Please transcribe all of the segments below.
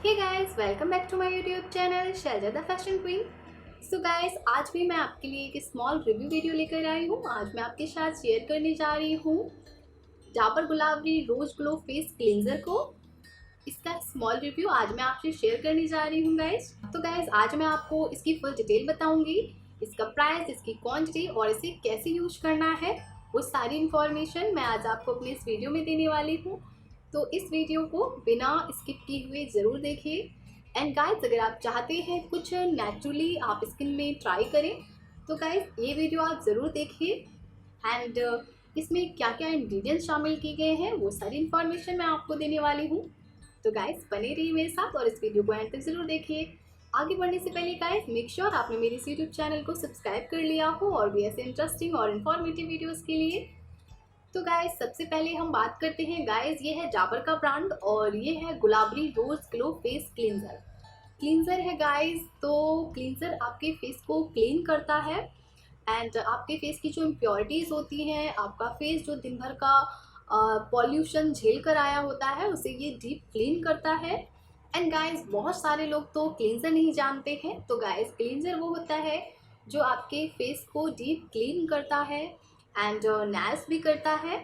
Hey guys, welcome back to my YouTube channel Shahzada fashion queen. So guys, आज भी मैं आपके लिए एक स्मॉल रिव्यू वीडियो लेकर आई हूँ। आज मैं आपके साथ शेयर करने जा रही हूँ डाबर गुलाबरी रोज ग्लो फेस क्लींजर को। इसका स्मॉल रिव्यू आज मैं आपसे शेयर करने जा रही हूँ गाइस। तो गाइस, आज मैं आपको इसकी फुल डिटेल बताऊंगी, इसका प्राइस, इसकी क्वांटिटी और इसे कैसे यूज करना है, वो सारी इंफॉर्मेशन मैं आज आपको अपने इस वीडियो में देने वाली हूँ। तो इस वीडियो को बिना स्किप किए हुए ज़रूर देखिए। एंड गाइस, अगर आप चाहते हैं कुछ नेचुरली आप स्किन में ट्राई करें तो गाइस ये वीडियो आप ज़रूर देखिए। एंड इसमें क्या क्या इंग्रेडिएंट्स शामिल किए गए हैं वो सारी इन्फॉर्मेशन मैं आपको देने वाली हूँ। तो गाइस, बने रहिए मेरे साथ और इस वीडियो को एंड तक ज़रूर देखिए। आगे बढ़ने से पहले गाइस, मेक श्योर आपने मेरे इस यूट्यूब चैनल को सब्सक्राइब कर लिया हो और भी ऐसे इंटरेस्टिंग और इन्फॉर्मेटिव वीडियोज़ के लिए। तो गाइस, सबसे पहले हम बात करते हैं गाइस, ये है डाबर का ब्रांड और ये है गुलाबरी रोज ग्लो फेस क्लींजर है गाइस। तो क्लींजर आपके फेस को क्लीन करता है एंड आपके फेस की जो इम्प्योरिटीज़ होती हैं, आपका फेस जो दिन भर का पॉल्यूशन झेल कर आया होता है उसे ये डीप क्लीन करता है। एंड गाइस, बहुत सारे लोग तो क्लींजर नहीं जानते हैं। तो गाइस, क्लींजर वो होता है जो आपके फेस को डीप क्लीन करता है एंड नैल्स भी करता है।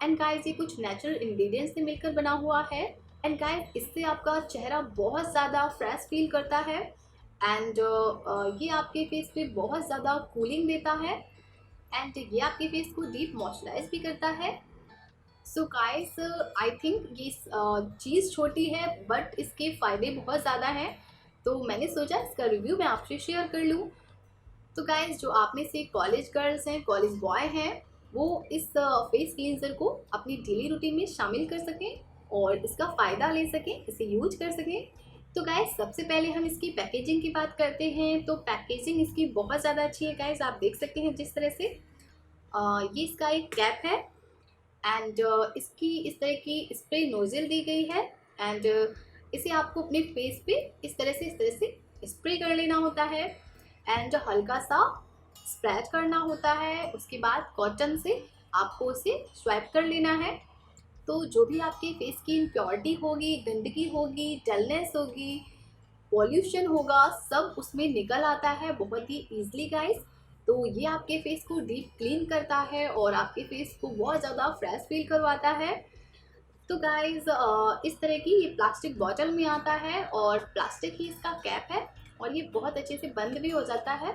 एंड गाइस, ये कुछ नेचुरल इंग्रेडिएंट्स से मिलकर बना हुआ है। एंड गाइस, इससे आपका चेहरा बहुत ज़्यादा फ्रेश फील करता है एंड ये आपके फेस पे बहुत ज़्यादा कूलिंग देता है एंड ये आपके फेस को डीप मॉइस्चराइज भी करता है। सो गाइस, आई थिंक ये चीज़ छोटी है बट इसके फ़ायदे बहुत ज़्यादा हैं, तो मैंने सोचा इसका रिव्यू मैं आपसे शेयर कर लूँ। तो गाइस, जो आप में से कॉलेज गर्ल्स हैं, कॉलेज बॉय हैं, वो इस फेस क्लींजर को अपनी डेली रूटीन में शामिल कर सकें और इसका फ़ायदा ले सकें, इसे यूज कर सकें। तो गाइस, सबसे पहले हम इसकी पैकेजिंग की बात करते हैं। तो पैकेजिंग इसकी बहुत ज़्यादा अच्छी है गाइस, आप देख सकते हैं जिस तरह से ये इसका एक कैप है एंड इसकी इस तरह की स्प्रे नोजल दी गई है एंड इसे आपको अपने फेस पे इस तरह से स्प्रे कर लेना होता है एंड हल्का सा स्प्रेड करना होता है। उसके बाद कॉटन से आपको उसे स्वाइप कर लेना है। तो जो भी आपके फेस की इम्प्योरिटी होगी, गंदगी होगी, डलनेस होगी, पॉल्यूशन होगा, सब उसमें निकल आता है बहुत ही ईजिली गाइस। तो ये आपके फेस को डीप क्लीन करता है और आपके फेस को बहुत ज़्यादा फ्रेश फील करवाता है। तो गाइस, इस तरह की ये प्लास्टिक बॉटल में आता है और प्लास्टिक ही इसका कैप है और ये बहुत अच्छे से बंद भी हो जाता है।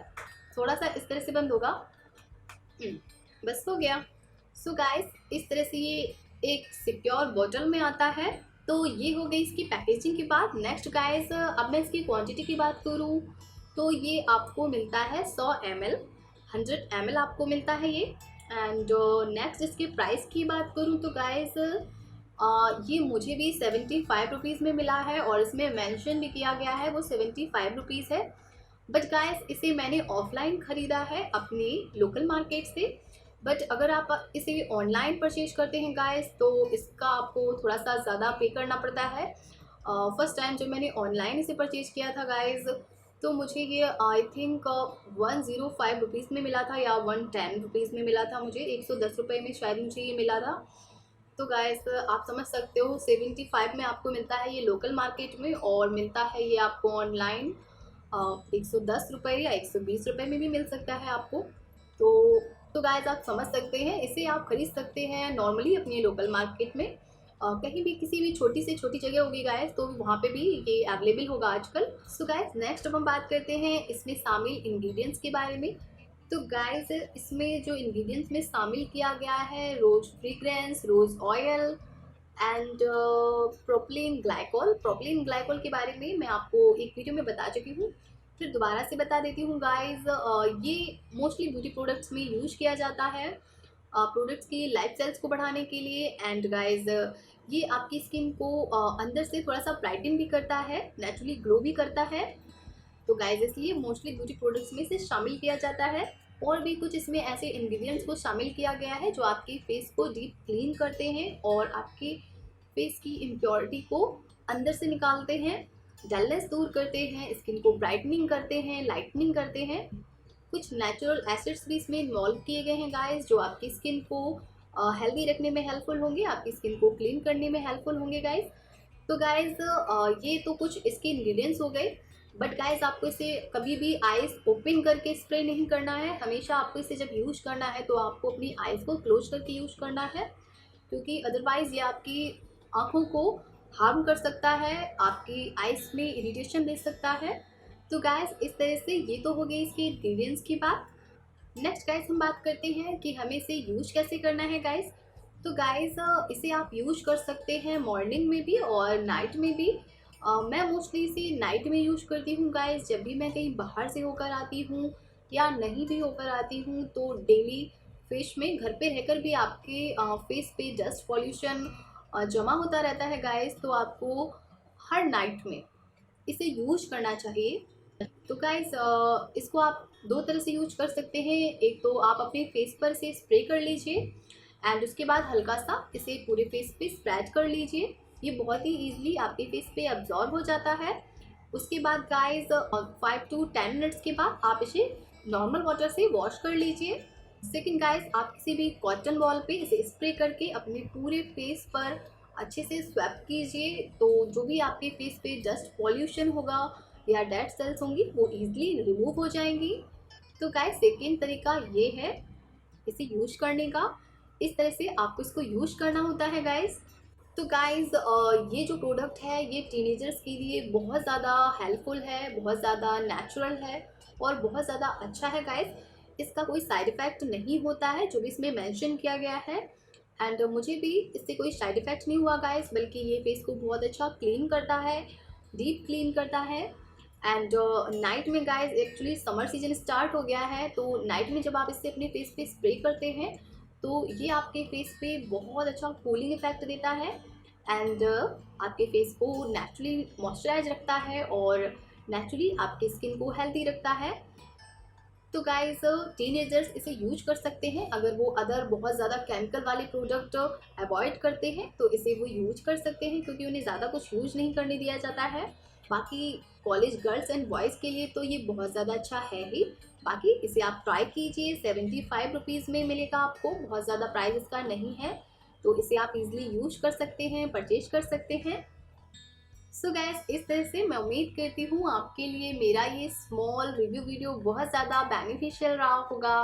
थोड़ा सा इस तरह से बंद होगा। बस हो गया। सो गाइस, इस तरह से ये एक सिक्योर बॉटल में आता है। तो ये हो गई इसकी पैकेजिंग की बात। नेक्स्ट गाइस, अब मैं इसकी क्वांटिटी की बात करूँ तो ये आपको मिलता है 100 ml, 100 ml आपको मिलता है ये। एंड नेक्स्ट इसके प्राइस की बात करूँ तो गाइस, ये मुझे भी 75 रुपीज़ में मिला है और इसमें मेंशन भी किया गया है वो 75 रुपीज़ है। बट गाइस, इसे मैंने ऑफलाइन ख़रीदा है अपने लोकल मार्केट से। बट अगर आप इसे ऑनलाइन परचेज करते हैं गाइस तो इसका आपको थोड़ा सा ज़्यादा पे करना पड़ता है। फर्स्ट टाइम जब मैंने ऑनलाइन इसे परचेज किया था गाइस तो मुझे ये आई थिंक 105 रुपीज़ में मिला था या 110 रुपीज़ में मिला था। मुझे 110 रुपये में शायद मुझे ये मिला था। तो गाइस, आप समझ सकते हो 75 में आपको मिलता है ये लोकल मार्केट में और मिलता है ये आपको ऑनलाइन 110 रुपये या 120 रुपये में भी मिल सकता है आपको। तो गाइस, आप समझ सकते हैं इसे आप खरीद सकते हैं नॉर्मली अपने लोकल मार्केट में। कहीं भी किसी भी छोटी से छोटी जगह होगी गाइस तो वहाँ पे भी ये अवेलेबल होगा आजकल। सो गाइस, नेक्स्ट अब हम बात करते हैं इसमें शामिल इंग्रेडिएंट्स के बारे में। तो गाइस, इसमें जो इंग्रेडिएंट्स में शामिल किया गया है rose fragrance, rose oil and propylene glycol के बारे में मैं आपको एक वीडियो में बता चुकी हूँ, फिर दोबारा से बता देती हूँ गाइस। ये मोस्टली ब्यूटी प्रोडक्ट्स में यूज किया जाता है प्रोडक्ट्स की लाइफ सेल्स को बढ़ाने के लिए। एंड गाइस, ये आपकी स्किन को अंदर से थोड़ा सा ब्राइटन भी करता है, नेचुरली ग्लो भी करता है। तो गाइस, इसलिए मोस्टली ब्यूटी प्रोडक्ट्स में इसे शामिल किया जाता है। और भी कुछ इसमें ऐसे इंग्रेडिएंट्स को शामिल किया गया है जो आपके फेस को डीप क्लीन करते हैं और आपके फेस की इम्प्योरिटी को अंदर से निकालते हैं, डलनेस दूर करते हैं, स्किन को ब्राइटनिंग करते हैं, लाइटनिंग करते हैं। कुछ नेचुरल एसिड्स भी इसमें इन्वॉल्व किए गए हैं गाइस जो आपकी स्किन को हेल्दी रखने में हेल्पफुल होंगे, आपकी स्किन को क्लीन करने में हेल्पफुल होंगे गाइस। तो गाइज ये तो कुछ इसके इंग्रेडिएंट्स हो गए, बट गाइज आपको इसे कभी भी आइज़ ओपन करके स्प्रे नहीं करना है। हमेशा आपको इसे जब यूज़ करना है तो आपको अपनी आइज़ को क्लोज करके यूज़ करना है, क्योंकि अदरवाइज़ ये आपकी आँखों को हार्म कर सकता है, आपकी आइज़ में इरिटेशन दे सकता है। तो गाइज इस तरह से ये तो हो गई इसके इंग्रेडिएंट्स की बात। नेक्स्ट गाइज हम बात करते हैं कि हमें इसे यूज कैसे करना है गाइज। तो गाइज इसे आप यूज कर सकते हैं मॉर्निंग में भी और नाइट में भी। मैं मोस्टली इसे नाइट में यूज करती हूँ गाइज, जब भी मैं कहीं बाहर से होकर आती हूँ या नहीं भी होकर आती हूँ तो डेली फेस में घर पे रहकर भी आपके फेस पे डस्ट पॉल्यूशन जमा होता रहता है गाइज, तो आपको हर नाइट में इसे यूज करना चाहिए। तो गाइस इसको आप दो तरह से यूज कर सकते हैं। एक तो आप अपने फेस पर से स्प्रे कर लीजिए एंड उसके बाद हल्का सा इसे पूरे फेस पे स्प्रेड कर लीजिए। ये बहुत ही ईजिली आपके फेस पे अब्जॉर्ब हो जाता है। उसके बाद गाइस 5 to 10 मिनट्स के बाद आप इसे नॉर्मल वाटर से वॉश कर लीजिए। सेकंड गाइस, आप किसी भी कॉटन बॉल पे इसे स्प्रे करके अपने पूरे फेस पर अच्छे से स्वैप कीजिए, तो जो भी आपके फेस पे डस्ट पॉल्यूशन होगा या डेड सेल्स होंगी वो इजीली रिमूव हो जाएंगी। तो गाइस सेकेंड तरीका ये है इसे यूज करने का। इस तरह से आपको इसको यूज करना होता है गाइस। तो गाइस ये जो प्रोडक्ट है ये टीनेजर्स के लिए बहुत ज़्यादा हेल्पफुल है, बहुत ज़्यादा नेचुरल है और बहुत ज़्यादा अच्छा है गाइस। इसका कोई साइड इफ़ेक्ट नहीं होता है जो भी इसमें मेंशन किया गया है, एंड मुझे भी इससे कोई साइड इफ़ेक्ट नहीं हुआ गाइस, बल्कि ये फेस को बहुत अच्छा क्लीन करता है, डीप क्लीन करता है। एंड नाइट में guys actually summer season start हो गया है, तो नाइट में जब आप इससे अपने फेस पे स्प्रे करते हैं तो ये आपके फेस पे बहुत अच्छा कूलिंग इफेक्ट देता है एंड आपके फेस को नेचुरली मॉइस्चराइज रखता है और नेचुरली आपकी स्किन को हेल्दी रखता है। तो गाइस टीनेजर्स इसे यूज कर सकते हैं, अगर वो अदर बहुत ज़्यादा केमिकल वाले प्रोडक्ट अवॉइड करते हैं तो इसे वो यूज कर सकते हैं, क्योंकि उन्हें ज़्यादा कुछ यूज नहीं करने दिया जाता है। बाकी कॉलेज गर्ल्स एंड बॉयज़ के लिए तो ये बहुत ज़्यादा अच्छा है ही। बाकी इसे आप ट्राई कीजिए, 75 रुपीज़ में मिलेगा आपको, बहुत ज़्यादा प्राइस इसका नहीं है, तो इसे आप इजीली यूज कर सकते हैं, परचेज कर सकते हैं। सो गैस इस तरह से मैं उम्मीद करती हूँ आपके लिए मेरा ये स्मॉल रिव्यू वीडियो बहुत ज़्यादा बेनिफिशियल रहा होगा,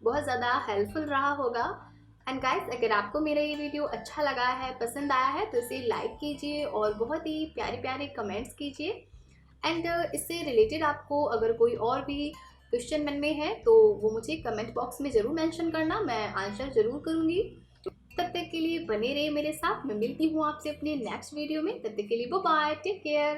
बहुत ज़्यादा हेल्पफुल रहा होगा। एंड गाइस अगर आपको मेरा ये वीडियो अच्छा लगा है, पसंद आया है, तो इसे लाइक कीजिए और बहुत ही प्यारे प्यारे कमेंट्स कीजिए। एंड इससे रिलेटेड आपको अगर कोई और भी क्वेश्चन मन में है तो वो मुझे कमेंट बॉक्स में ज़रूर मेंशन करना, मैं आंसर ज़रूर करूँगी। तब तक के लिए बने रहिए मेरे साथ, मैं मिलती हूँ आपसे अपने नेक्स्ट वीडियो में। तब तक के लिए बाय बाय, टेक केयर।